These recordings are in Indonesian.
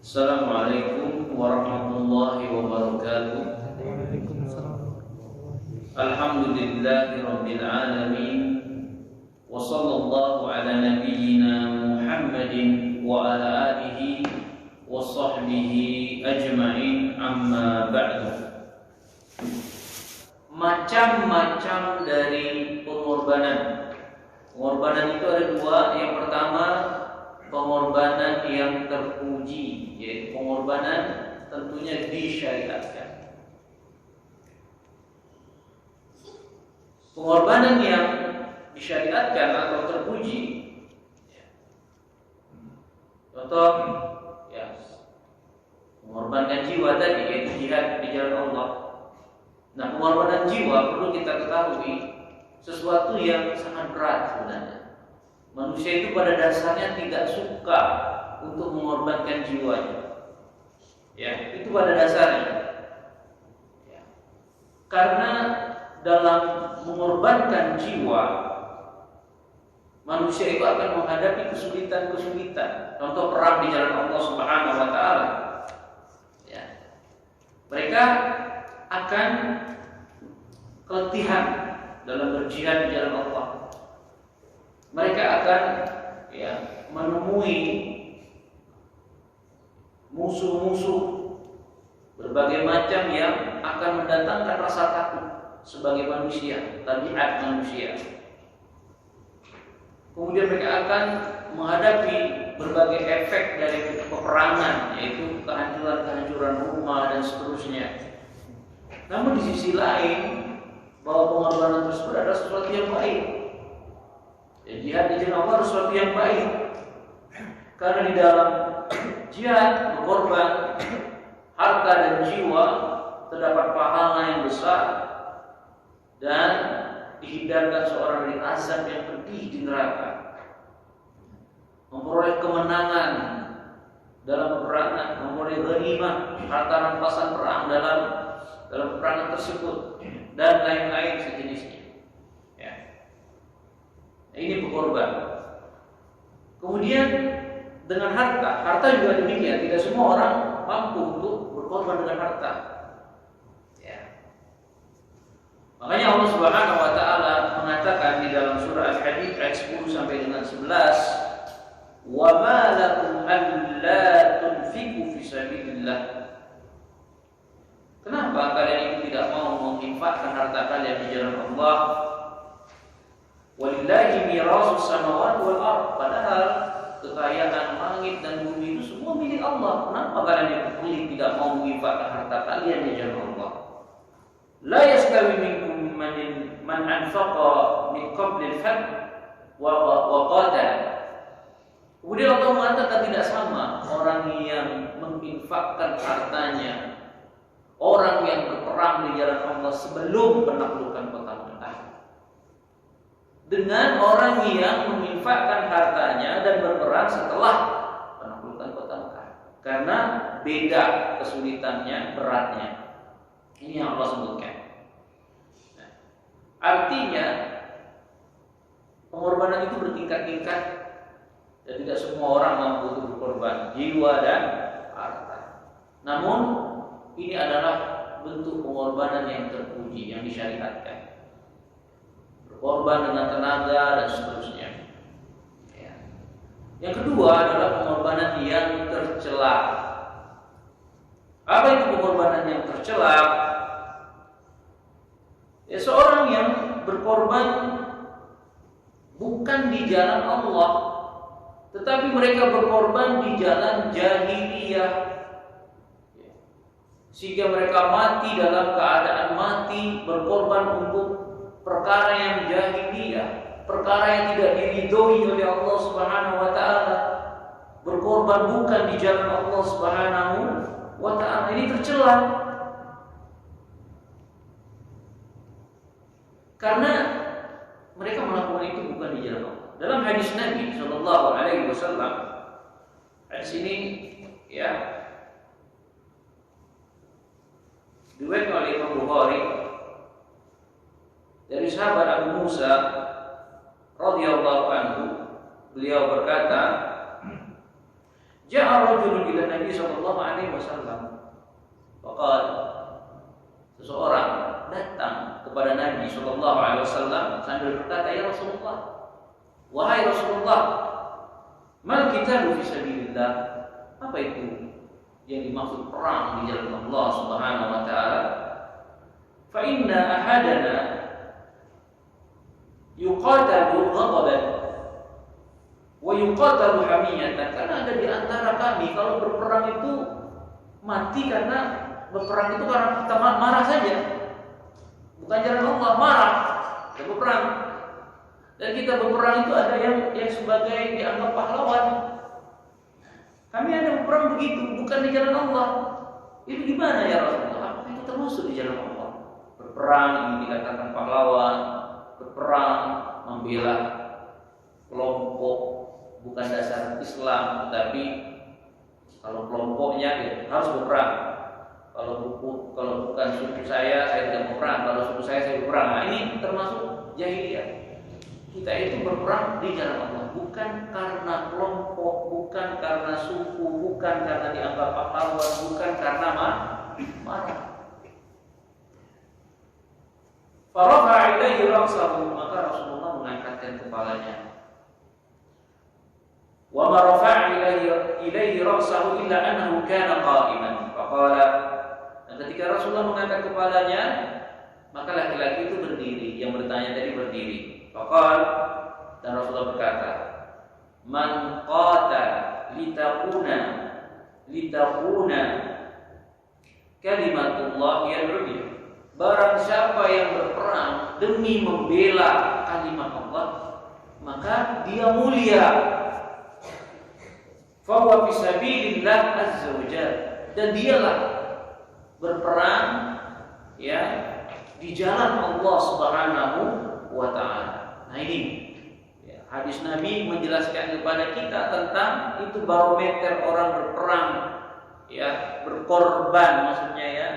Assalamualaikum warahmatullahi wabarakatuh. Alhamdulillahi rabbil alamin. Wa sallallahu ala nabiyyina Muhammadin wa ala alihi wa sahbihi ajma'in, amma ba'du. Macam-macam dari pengorbanan. Pengorbanan itu ada dua. Yang pertama, pengorbanan yang terpuji, yaitu pengorbanan tentunya disyariatkan. Pengorbanan yang disyariatkan atau terpuji, contoh, mengorbankan jiwa tadi, yaitu jihad di jalan Allah. Nah, pengorbanan jiwa perlu kita ketahui sesuatu yang sangat berat sebenarnya. Manusia itu pada dasarnya tidak suka untuk mengorbankan jiwanya. Ya, itu pada dasarnya. Ya. Karena dalam mengorbankan jiwa, manusia itu akan menghadapi kesulitan-kesulitan. Contoh perang di jalan Allah Subhanahu wa taala. Ya. Mereka akan keletihan dalam berjihad di jalan Allah. Mereka akan menemui musuh-musuh berbagai macam yang akan mendatangkan rasa takut sebagai manusia, tabiat manusia. Kemudian mereka akan menghadapi berbagai efek dari peperangan, yaitu kehancuran-kehancuran rumah dan seterusnya. Namun di sisi lain, bahwa pengorbanan tersebut adalah sesuatu yang baik. Jihad di jalan Allah adalah sesuatu yang baik. Karena di dalam jihad berkorban harta dan jiwa terdapat pahala yang besar dan dihindarkan seorang dari azab yang pedih di neraka. Memperoleh kemenangan dalam peperangan, memperoleh ghanimah, harta rampasan perang dalam peperangan tersebut, dan lain-lain sejenisnya. Ini berkorban. Kemudian dengan harta juga demikian. Tidak semua orang mampu untuk berkorban dengan harta. Makanya Allah Subhanahu wa taala mengatakan di dalam surah Al-Hadid ayat 10 sampai dengan 11, "Wa ma lakum alla tunfiqu fi sabilillah." Kenapa kalian itu tidak mau menginfakkan harta kalian di jalan Allah? Walillahi mirasus samawati wal ard. Padahal kekayaan langit dan bumi itu semua milik Allah. Kenapa kalian yang tidak mau menginfakkan harta kalian di jalan Allah? La yastawi minkum man anfaqa min qabli al-fath wa qatal. Kemudian Allah mengatakan tidak sama orang yang menginfakkan hartanya, orang yang berperang di jalan Allah sebelum penaklukan kota Mekah, dengan orang yang menginfakkan hartanya dan berperang setelah penaklukan kota Mekah. Karena beda kesulitannya, beratnya. Ini yang Allah sebutkan. Nah, artinya pengorbanan itu bertingkat-tingkat dan tidak semua orang mampu untuk berkorban jiwa dan harta. Namun ini adalah bentuk pengorbanan yang terpuji, yang disyariatkan. Berkorban dengan tenaga dan seterusnya. Yang kedua adalah pengorbanan yang tercela. Apa itu pengorbanan yang tercela? Seorang yang berkorban bukan di jalan Allah, tetapi mereka berkorban di jalan jahiliyah, sehingga mereka mati dalam keadaan mati berkorban untuk perkara yang jahiliyah, perkara yang tidak diridhoi oleh Allah Subhanahu wa taala. Berkorban bukan di jalan Allah Subhanahu wa taala. Ini tercela. Karena mereka melakukan itu bukan di jalan Allah. Dalam hadis Nabi sallallahu alaihi wasallam, hadis ini diriwayatkan oleh Imam Bukhari dari sahabat Abu Musa radhiyallahu anhu, beliau berkata, Ja'a rajulun ila Nabi sallallahu alaihi wasallam. Faqala, seseorang datang kepada Nabi sallallahu alaihi wasallam sambil berkata, "Ya Rasulullah, wahai Rasulullah, mal qitalu fi sabilillah?" Apa itu yang dimaksud perang di jalan Allah Subhanahu wa taala? Fa inna ahadana yuqatalu ghadaban wa yuqatalu hamiyatan. Karena ada di antara kami kalau berperang itu mati karena berperang itu karena kita marah saja. Bukan jalan Allah, marah dan berperang. Dan kita berperang itu ada yang sebagai dianggap pahlawan. Kami ada berperang begitu, bukan di jalan Allah. Itu gimana ya Rasulullah? Apakah itu termasuk di jalan Allah? Berperang ini dikatakan pahlawan, berperang membela kelompok bukan dasar Islam, tetapi kalau kelompoknya ya, harus berperang. Kalau bukan suku saya tidak berperang. Kalau suku saya berperang. Nah, ini termasuk jahiliyah. Kita itu berperang di jalan Allah, bukan karena kelompok, bukan karena suku, bukan karena dianggap pahlawan, bukan karena marah. Farafa'a ilaihi ra'sahu, maka Rasulullah mengangkatkan kepalanya. Wa ma rafa'a ilaihi ra'sahu illa annahu kana qa'iman. Faqala, dan ketika Rasulullah mengangkat kepalanya, maka laki-laki itu berdiri, yang bertanya tadi berdiri. Faqala, dan Rasulullah berkata, "Man qatala litakuna kalimatullah al-'ulya." Barang siapa yang berperang demi membela kalimat Allah, maka dia mulia. Fa huwa fi sabilillah azza wa jalla, dan dialah berperang ya di jalan Allah Subhanahu wa taala. Nah ini ya, hadis Nabi menjelaskan kepada kita tentang itu barometer orang berperang ya, berkorban maksudnya ya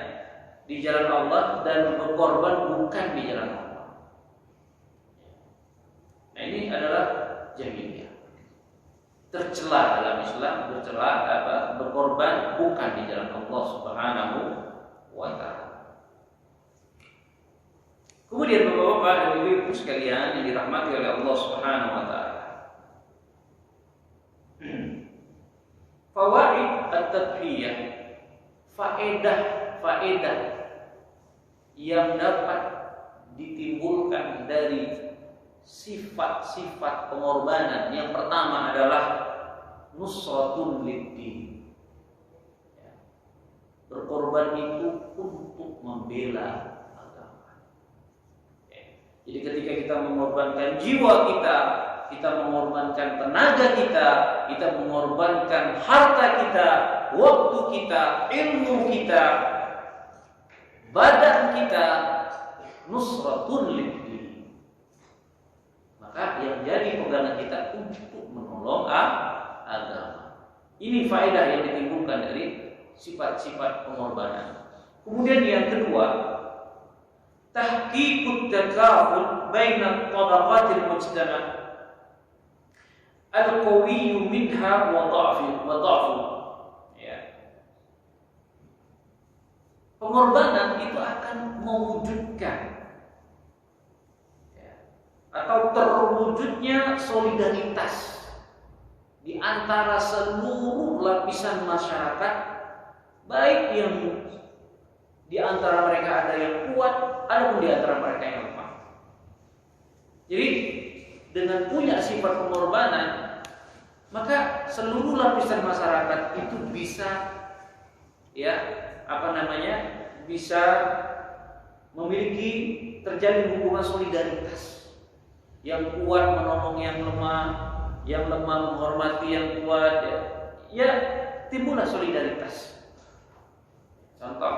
di jalan Allah dan berkorban bukan di jalan Allah. Nah ini adalah jahiliyah. Tercela dalam Islam, berkorban bukan di jalan Allah Subhanahu wa taala. Kemudian Bapak-bapak dan Ibu-ibu sekalian yang dirahmati oleh Allah Subhanahu wa taala. Fawaid at-tadhiyah, faedah yang dapat ditimbulkan dari sifat-sifat pengorbanan. Yang pertama adalah nusratun lid-din. Berkorban itu untuk membela. Jadi ketika kita mengorbankan jiwa kita mengorbankan tenaga kita mengorbankan harta kita, waktu kita, ilmu kita, badan kita, nusratun lid-din. Maka yang jadi pegangan kita untuk menolong agama. Ini faedah yang ditimbulkan dari sifat-sifat pengorbanan. Kemudian yang kedua, tahqiqut takaful baina tabaqatil mujtama' al-qawiyyu minha wa dha'fu. Ya. Pengorbanan itu akan mewujudkan ya, atau terwujudnya solidaritas di antara seluruh lapisan masyarakat, baik yang di antara mereka ada yang kuat, ada pun di antara mereka yang lemah. Jadi dengan punya sifat pengorbanan, maka seluruh lapisan masyarakat itu bisa bisa memiliki terjalin hubungan solidaritas. Yang kuat menolong yang lemah menghormati yang kuat. Ya timbullah solidaritas. Contoh,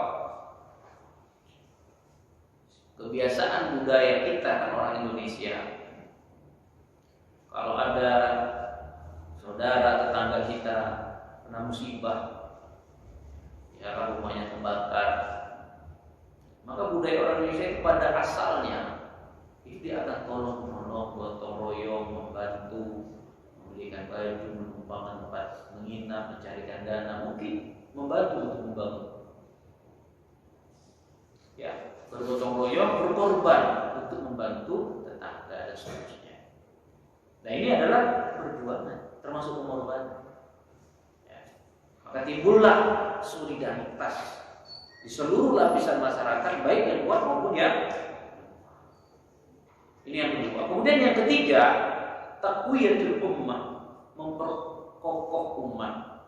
kebiasaan budaya kita kan orang Indonesia, kalau ada saudara tetangga kita kena musibah, ya rumahnya terbakar, maka budaya orang Indonesia itu pada asalnya itu dia akan tolong menolong, gotong royong, membantu, membelikan memberikan baju, menumpangkan tempat menginap, mencarikan dana, mungkin membantu untuk membangun. Ya, bergotong royong, berkorban untuk membantu tetangga dan seterusnya. Nah, ini adalah perjuangan, termasuk pengorbanan. Ya. Maka timbullah solidaritas di seluruh lapisan masyarakat, baik yang kuat maupun yang ini yang kedua. Kemudian yang ketiga, taqwiyatul ummah, memperkokoh umat.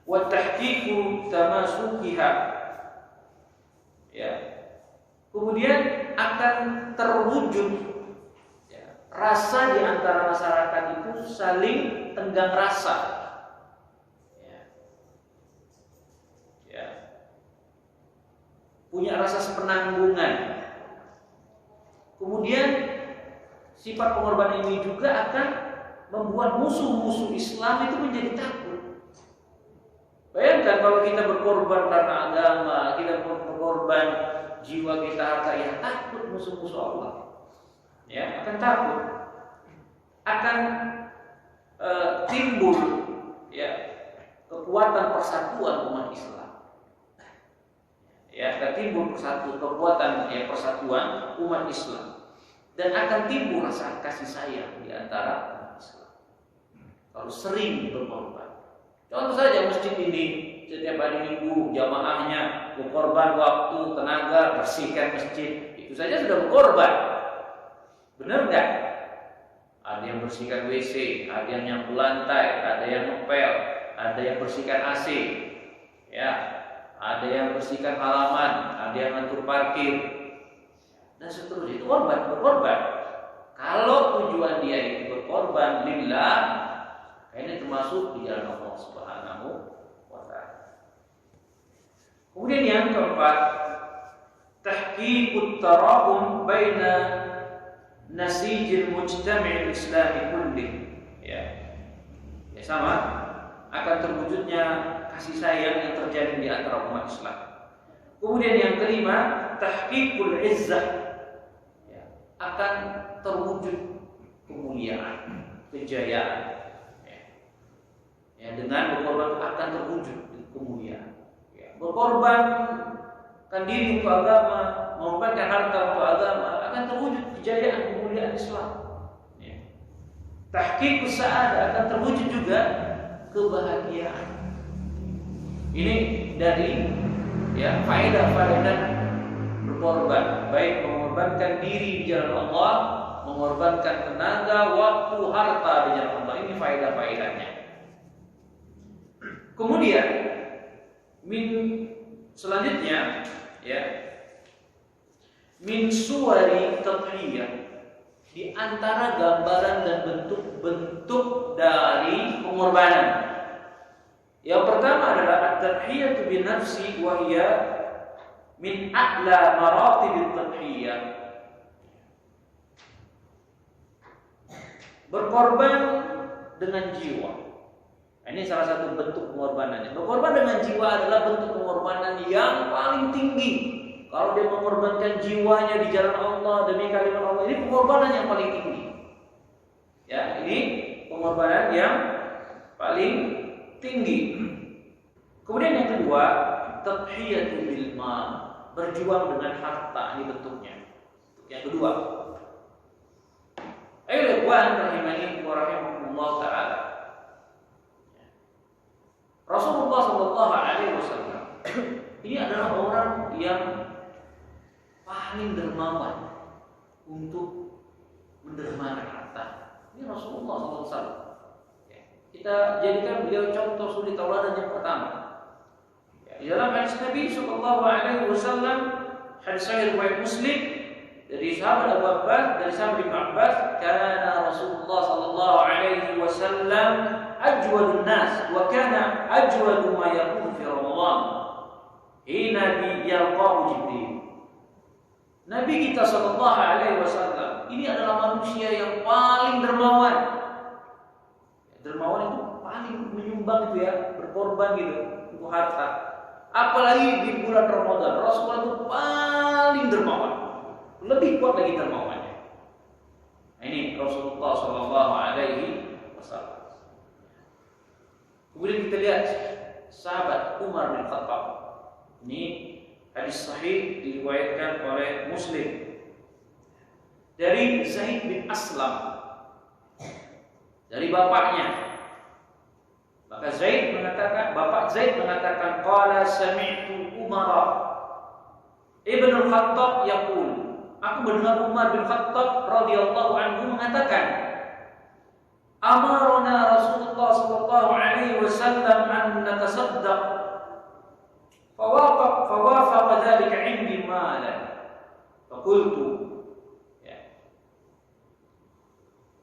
Wa tahqiqu tamasukiha. Ya. Kemudian akan terwujud ya, rasa di antara masyarakat itu saling tenggang rasa. Ya. Ya. Punya rasa sepenanggungan. Kemudian sifat pengorbanan ini juga akan membuat musuh-musuh Islam itu menjadi takut. Bayangkan kalau kita berkorban karena agama, kita berkorban jiwa kita, harta, ya takut musuh-musuh Allah. Ya, akan takut. Akan timbul ya kekuatan persatuan umat Islam. Ya, akan timbul kekuatan ya persatuan umat Islam, dan akan timbul rasa kasih sayang di antara umat Islam. Kalau sering berkorban, contoh saja masjid ini setiap hari Minggu jamaahnya berkorban waktu, tenaga, bersihkan masjid, itu saja sudah berkorban. Benar nggak? Ada yang bersihkan WC, ada yang nyapu lantai, ada yang ngepel, ada yang bersihkan AC, ya. Ada yang bersihkan halaman, ada yang ngatur parkir, dan seterusnya. Itu berkorban. Kalau tujuan dia itu berkorban lillah, ini termasuk di jalan Allah Subhanahu wa ta'ala. Kemudian yang keempat, tahqiqut tarahum baina nasijil mujtami' al-islami kullih. Ya, sama akan terwujudnya kasih sayang yang terjadi di antara umat Islam. Kemudian yang kelima, tahqiqul izzah, ya, akan terwujud kemuliaan, kejayaan. Ya, dengan berkorban akan terwujud kemuliaan. Ya, berkorban kan diri untuk agama, mengorbankan harta untuk agama, akan terwujud kejayaan, kemuliaan Islam. Ya. Tahqiqus sa'adah, akan terwujud juga kebahagiaan. Ini dari ya faedah-faedah berkorban, baik mengorbankan diri di jalan Allah, mengorbankan tenaga, waktu, harta di jalan Allah. Ini faedah-faedahnya. Kemudian selanjutnya ya, min suwari tadhiyah, di antara gambaran dan bentuk-bentuk dari pengorbanan. Yang pertama adalah at-tadhiyatu bi nafsi wa hiya min a'la maratib at-tadhiyah. Berkorban dengan jiwa. Ini salah satu bentuk pengorbanannya. Berkorban dengan jiwa adalah bentuk pengorbanan yang paling tinggi. Kalau dia mengorbankan jiwanya di jalan Allah demi kalimat Allah, ini pengorbanan yang paling tinggi. Ya, ini pengorbanan yang paling tinggi. Kemudian yang kedua, tadhiyatu bil mal, berjuang dengan harta, ini bentuknya. Yang kedua. Ayo ikhwan rahimani wa rahimakumullah taala. Rasulullah sallallahu alaihi wasallam ini adalah orang yang paling dermawan untuk mendermakan harta. Ini Rasulullah sallallahu alaihi wasallam. Kita jadikan beliau contoh suri tauladan yang pertama. Di dalam hadis Nabi sallallahu alaihi wasallam, hadis sahih riwayat Muslim dari sahabat Abu Abbas, dari sahabat Ibnu Abbas, kana Rasulullah sallallahu alaihi wasallam ajwadun nas wa kana ajwadu ma yakunu fi Ramadan hina yalqahu Jibril. Nabi kita sallallahu alaihi wasallam ini adalah manusia yang paling dermawan. Dermawan itu paling menyumbang itu ya, berkorban gitu untuk harta. Apalagi di bulan Ramadan, Rasulullah itu paling dermawan. Lebih kuat lagi dermawannya. Nah, ini Rasulullah sallallahu alaihi masalah. Kemudian kita lihat sahabat Umar bin Khattab. Ini hadis sahih diriwayatkan oleh Muslim dari Zaid bin Aslam, dari bapaknya. Maka Bapak Zaid mengatakan, qala sami'tu Umar ibn al-Khattab yaqul, aku mendengar Umar bin Khattab radhiyallahu anhu mengatakan, amarna Rasulullah sallallahu alaihi wasallam an natasaddaq fawafaqa dhalika 'indi malan faqultu.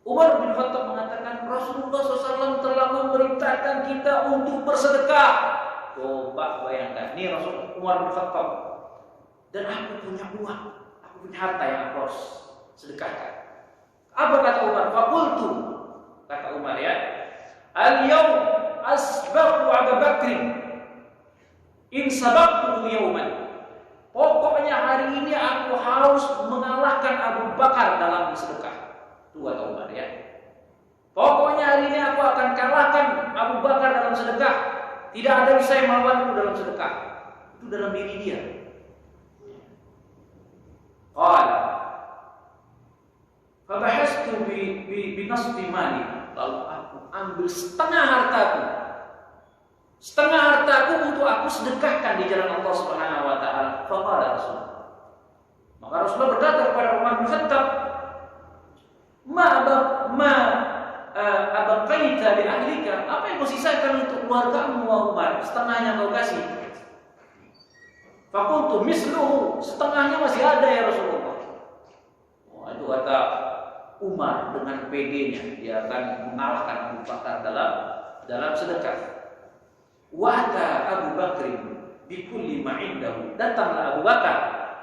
Umar bin Khattab mengatakan, Rasulullah SAW telah memerintahkan kita untuk bersedekah. Coba bayangkan, ini Rasul Umar bin Khattab, dan aku punya uang, aku punya harta yang aku harus sedekahkan. Apa kata Umar? Faqultu, kata Umar, ya, al-yawm asbaqu Abu Bakr in sabaqtu yawman. Pokoknya hari ini aku harus mengalahkan Abu Bakar dalam sedekah. Itu kata Umar, ya. Pokoknya hari ini aku akan kalahkan Abu Bakar dalam sedekah. Tidak ada bisa yang melawanku dalam sedekah. Itu dalam diri dia. Qala fabahastu bi nasfi mali. Lalu aku ambil setengah hartaku. Setengah hartaku untuk aku sedekahkan di jalan Allah Subhanahu wa taala. Faqala Rasulullah. Maka Rasulullah berkata kepada Umar bin Khattab, abaqaita li ahlika, apa yang kau sisakan untuk keluargamu, Umar? Setengahnya kau kasih. Faqultu misluhu, setengahnya masih ada ya Rasulullah. Oh, itu kata Umar dengan PD-nya, dia akan mengalahkan Abu Bakar dalam sedekah. Wa'ata Abu Bakr bikulli ma indahu, datanglah Abu Bakar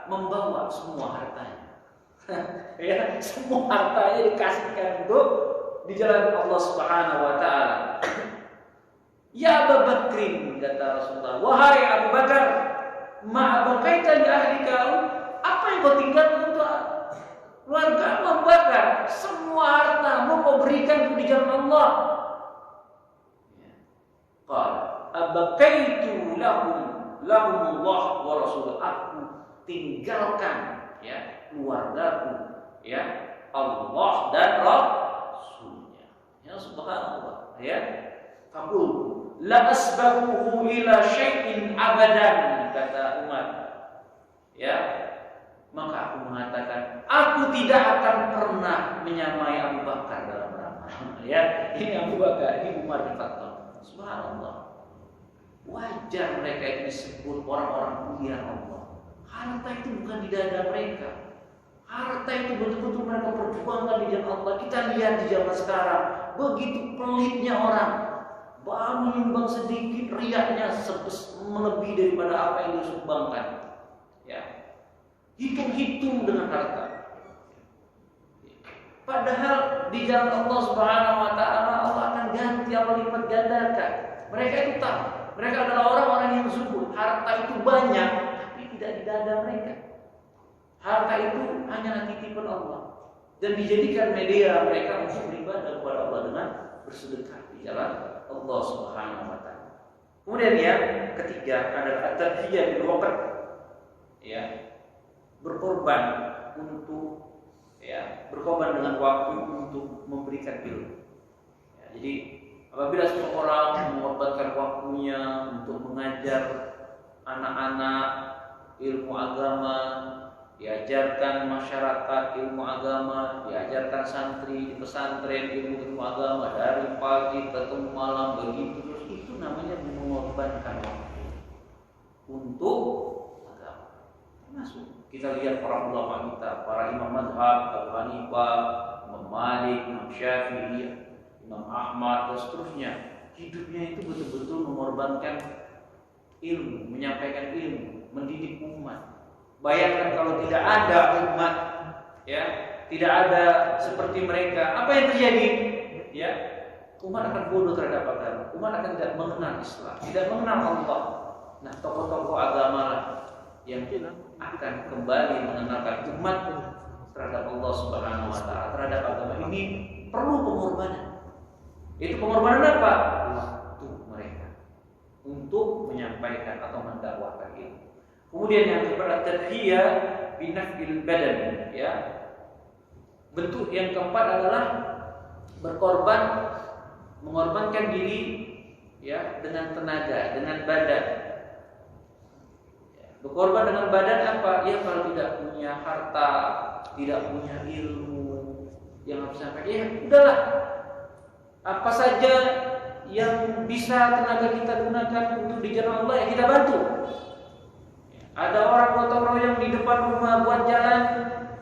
membawa semua hartanya. Ya, semua hartanya dikasihkan untuk di jalan Allah Subhanahu wa taala. Ya Abu Bakrin, kata Rasulullah, wahai Abu Bakar, ma abaqaita li ahlika, apa yang kau tinggalkan untuk keluarga Abu Bakar? Semua hartamu kau berikan di jalan Allah. Qala abaqaitu lahumullah wa rasul, aku tinggalkan, ya, keluargaku, ya, Allah dan Rasulnya. Ya, subhanallah, ya. Faqul la asbaquhu ila syai'in abadan, kata Umar. Ya, maka aku mengatakan, aku tidak akan pernah menyamai Abu Bakar dalam beramal. Ya, ini Abu Bakar, ini Umar bin Khattab. Subhanallah. Wajar mereka itu disebut orang-orang mulia Allah. Harta itu bukan di dada mereka. Harta itu betul-betul mereka perjuangkan di jalan Allah. Kita lihat di zaman sekarang, begitu pelitnya orang, baru menyumbang sedikit, riaknya melebihi daripada apa yang disumbangkan. Ya, hitung-hitung dengan harta. Padahal di jalan Allah Subhanahu wa taala, Allah akan ganti, Allah lipat gandakan. Mereka itu tahu, mereka adalah orang-orang yang zuhud. Harta itu banyak, tapi tidak di dada mereka. Harta itu hanya titipan Allah dan dijadikan media mereka untuk beribadah kepada Allah dengan bersedekah di jalan Allah Subhanahu wa taala. Kemudian yang ketiga adalah at-tadhiyah bil waqt. Ya, berkorban untuk, ya, berkorban dengan waktu untuk memberikan ilmu. Ya, jadi apabila seseorang mengorbankan waktunya untuk mengajar anak-anak ilmu agama, diajarkan masyarakat ilmu agama, diajarkan santri di pesantren ilmu agama dari pagi ketemu malam begitu terus, itu namanya mengorbankan waktu untuk agama. Termasuk kita lihat para ulama kita, para imam mazhab, Abu Hanifah, Imam Malik, Imam Syafi'i, Imam Ahmad dan seterusnya, hidupnya itu betul-betul mengorbankan ilmu, menyampaikan ilmu, mendidik umat. Bayangkan kalau tidak ada umat, ya, tidak ada seperti mereka, apa yang terjadi? Ya, umat akan bodoh terhadap agama, umat akan tidak mengenal Islam, tidak mengenal Allah. Nah, tokoh-tokoh agama lah yang akan kembali mengenalkan umat terhadap Allah Subhanahu wa taala, terhadap agama ini perlu pengorbanan. Itu pengorbanan apa? Waktu mereka untuk menyampaikan atau mendakwahkan ilmu. Kemudian yang keempat, tadhiyah binafil badan, ya. Bentuk yang keempat adalah mengorbankan diri, ya, dengan tenaga, dengan badan. Berkorban dengan badan apa? Ya, kalau tidak punya harta, tidak punya ilmu yang harus sampai, ya udahlah. Apa saja yang bisa tenaga kita gunakan untuk di jalan Allah, ya kita bantu. Ada orang gotong royong di depan rumah buat jalan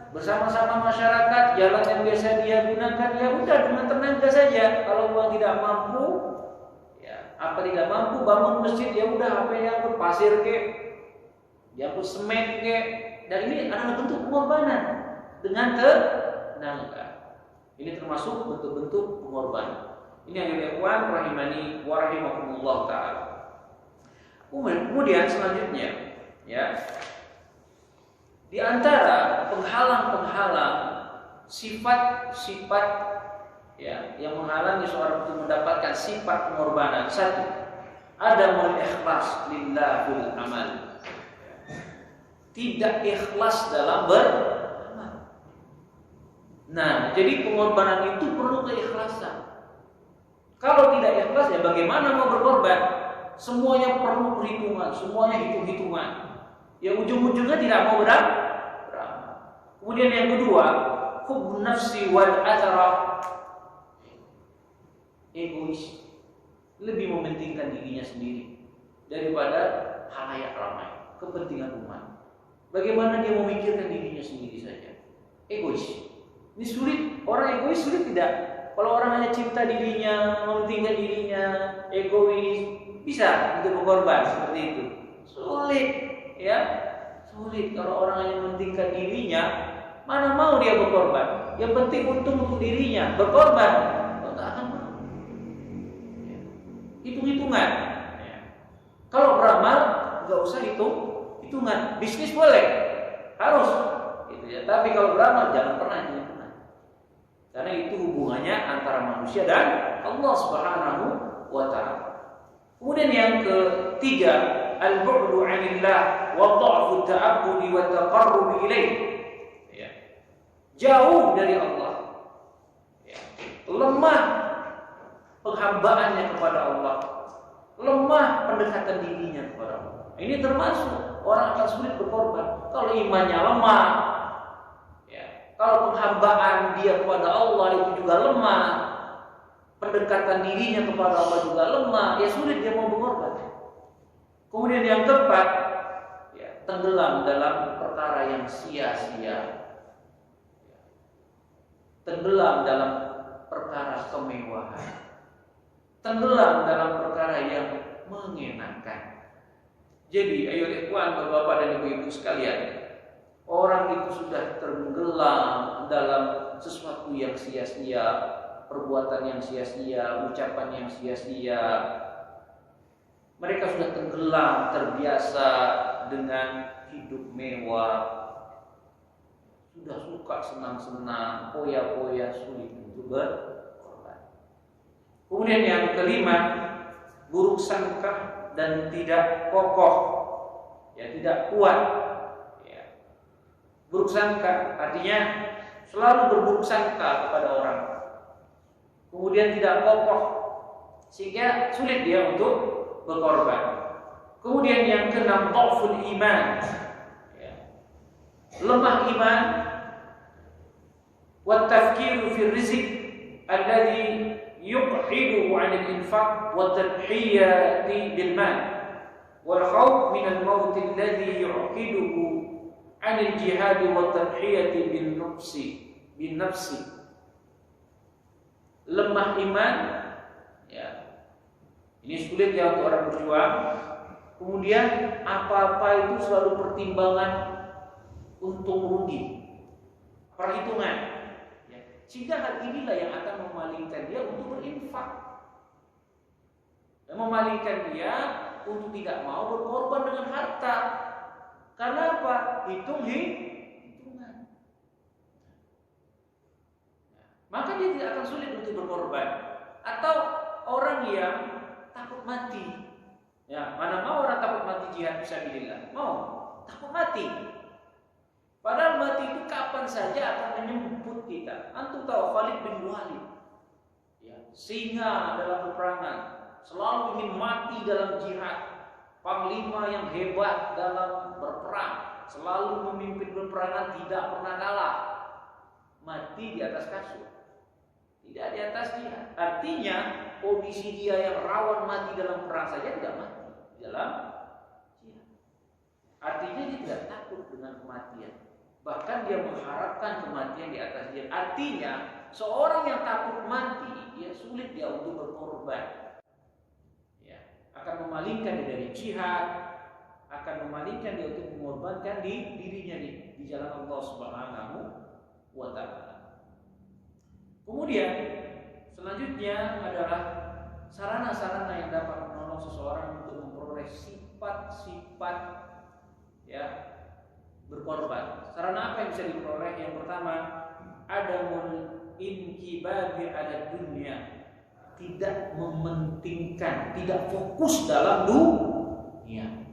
bersama-sama masyarakat, jalan yang biasa dia gunakan, ya udah dengan tenaga saja. Kalau uang tidak mampu, ya apa tidak mampu bangun masjid, ya udah apa yang pasir ke, diangkut semen ke, dan ini adalah bentuk pengorbanan dengan tenaga. Ini termasuk bentuk-bentuk pengorbanan. Ini yang dilakukan rahimani wa rahimakumullah taala. Kemudian selanjutnya, ya, di antara penghalang-penghalang sifat-sifat, ya, yang menghalangi seorang untuk mendapatkan sifat pengorbanan, satu, adamul ikhlas lillahil amal. Tidak ikhlas dalam beramal. Nah, jadi pengorbanan itu perlu keikhlasan. Kalau tidak ikhlas, ya bagaimana mau berkorban? Semuanya perlu perhitungan, semuanya hitung-hitungan. Yang ujung-ujungnya tidak mau beramal. Kemudian yang kedua, hubbun nafsi wal athara, egois, lebih mementingkan dirinya sendiri daripada halayak ramai, kepentingan umat. Bagaimana dia memikirkan dirinya sendiri saja? Egois. Ini sulit. Orang egois sulit tidak? Kalau orang hanya cinta dirinya, mementingkan dirinya, egois, bisa untuk berkorban seperti itu? Sulit, ya, sulit. Kalau orang hanya mementingkan dirinya, mana mau dia berkorban? Yang penting untung untuk dirinya, berkorban, oh, tak akan mau. Ya. Hitung-hitungan. Ya. Kalau beramal, nggak usah hitungan. Bisnis boleh, harus, gitu ya. Tapi kalau beramal, jangan pernah hitung-hitungan. Karena itu hubungannya antara manusia dan Allah Subhanahu wa ta'ala. Kemudian yang ketiga, al-bu'du 'anillah wa dha'fu ta'abbudi wa taqarrub ilaih. Ya. Jauh dari Allah. Ya. Lemah penghambaannya kepada Allah. Lemah pendekatan dirinya kepada Allah. Ini termasuk orang akan sulit berkorban kalau imannya lemah. Kalau penghambaan dia kepada Allah itu juga lemah, pendekatan dirinya kepada Allah juga lemah, ya sulit dia mau berkorban. Kemudian yang keempat, ya, tenggelam dalam perkara yang sia-sia, tenggelam dalam perkara kemewahan, tenggelam dalam perkara yang mengenakan. Jadi, ayo ikhwan, bapak-bapak dan ibu-ibu sekalian, orang itu sudah tenggelam dalam sesuatu yang sia-sia, perbuatan yang sia-sia, ucapan yang sia-sia. Mereka sudah tenggelam, terbiasa dengan hidup mewah, sudah suka senang-senang, poya-poya, sulit untuk berkorban. Kemudian yang kelima, buruk sangka dan tidak kokoh, ya, tidak kuat. Buruk sangka artinya selalu berburuk sangka kepada orang, kemudian tidak kokoh sehingga sulit dia untuk berkorban. Kemudian yang keenam, dhaful iman, ya, lemah iman, wa tafkiru fi rizq alladhi yuqhiduhu 'an al-infaq wa tadhiyati bil mal wal khawf min al-maut alladhi yuqiduhu 'anil jihad wa tadhiyati bin nafsi. Lemah iman, ya. Ini sulit ya untuk orang berjuang. Kemudian apa-apa itu selalu pertimbangan untung rugi, perhitungan, ya. Sehingga hal inilah yang akan memalingkan dia untuk berinfak, dan memalingkan dia untuk tidak mau berkorban dengan harta. Karena apa? Hitungan. Maka dia tidak akan sulit untuk berkorban. Atau orang yang takut mati. Ya, mana mau orang takut mati jihad fisabilillah? Mau, takut mati. Padahal mati itu kapan saja akan menyebut kita. Antum tahu Khalid bin Walid, ya, singa dalam peperangan, selalu ingin mati dalam jihad, panglima yang hebat dalam berperang, selalu memimpin peperangan, tidak pernah kalah. Mati di atas kasur, tidak di atas jihad. Artinya kondisi dia yang rawan mati dalam perang saja tidak mati dalam jihad. Artinya dia tidak takut dengan kematian, bahkan dia mengharapkan kematian di atas jihad. Artinya seorang yang takut mati, dia sulit dia untuk berkorban, ya, akan memalingkan dia dari jihad, akan memalingkan dia untuk mengorbankan dirinya di jalan Allah Subhanahu wa ta'ala. Kemudian selanjutnya adalah sarana-sarana yang dapat menolong seseorang untuk memperoleh sifat-sifat, ya, berkorban. Sarana apa yang bisa diperoleh? Yang pertama, adamul inkibari ala dunia, tidak mementingkan, tidak fokus dalam dunia.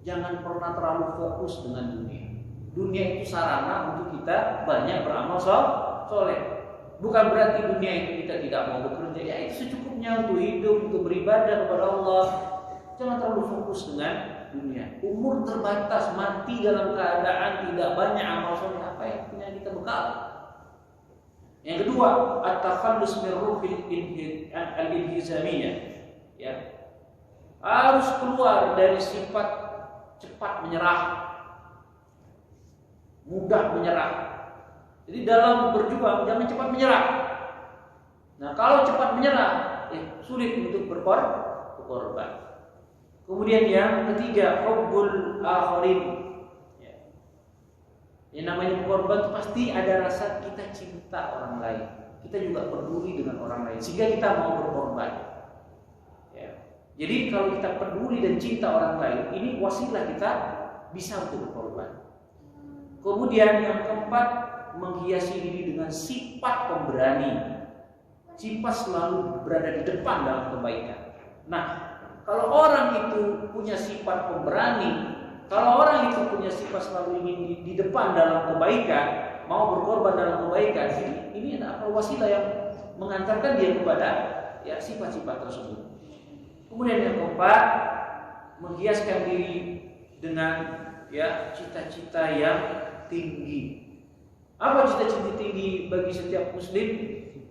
Jangan pernah terlalu fokus dengan dunia. Dunia itu sarana untuk kita banyak beramal soleh. Bukan berarti dunia itu kita tidak mau bekerja, ya itu secukupnya untuk hidup, untuk beribadah kepada Allah. Jangan terlalu fokus dengan dunia. Umur terbatas, mati dalam keadaan tidak banyak amal soleh, apa yang punya kita bekal? Yang kedua, at-takhallus min ruhil al-inhizamiyah, ya. Harus keluar dari sifat cepat menyerah, mudah menyerah. Jadi dalam berjuang jangan cepat menyerah. Nah, kalau cepat menyerah, sulit untuk berkorban. Kemudian yang ketiga, hubbul akhirin. Ya. Yang namanya berkorban itu pasti ada rasa kita cinta orang lain. Kita juga peduli dengan orang lain sehingga kita mau berkorban. Ya. Jadi kalau kita peduli dan cinta orang lain, ini wasilah kita bisa untuk berkorban. Kemudian yang keempat, menghiasi diri dengan sifat pemberani. Sifat selalu berada di depan dalam kebaikan. Nah, kalau orang itu punya sifat pemberani, kalau orang itu punya sifat selalu ingin di depan dalam kebaikan, mau berkorban dalam kebaikan, ini adalah wasilah yang mengantarkan dia kepada, ya, sifat-sifat tersebut. Kemudian yang keempat, menghiaskan diri dengan, ya, cita-cita yang tinggi. Apa cita-cita tinggi bagi setiap muslim?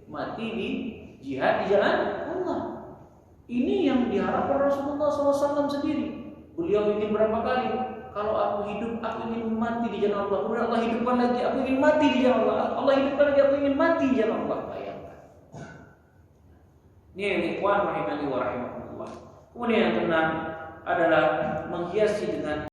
Mati di jihad di jalan Allah. Ini yang diharapkan Rasulullah SAW sendiri. Beliau ingin berapa kali, kalau aku hidup, aku ingin mati di jalan Allah. Kemudian Allah hidupkan lagi, aku ingin mati di jalan Allah. Allah hidupkan lagi, aku ingin mati di jalan Allah. Bayangkan. Ini yang ikhwan rahimani wa rahimakumullah. Kemudian yang keenam adalah menghiasi dengan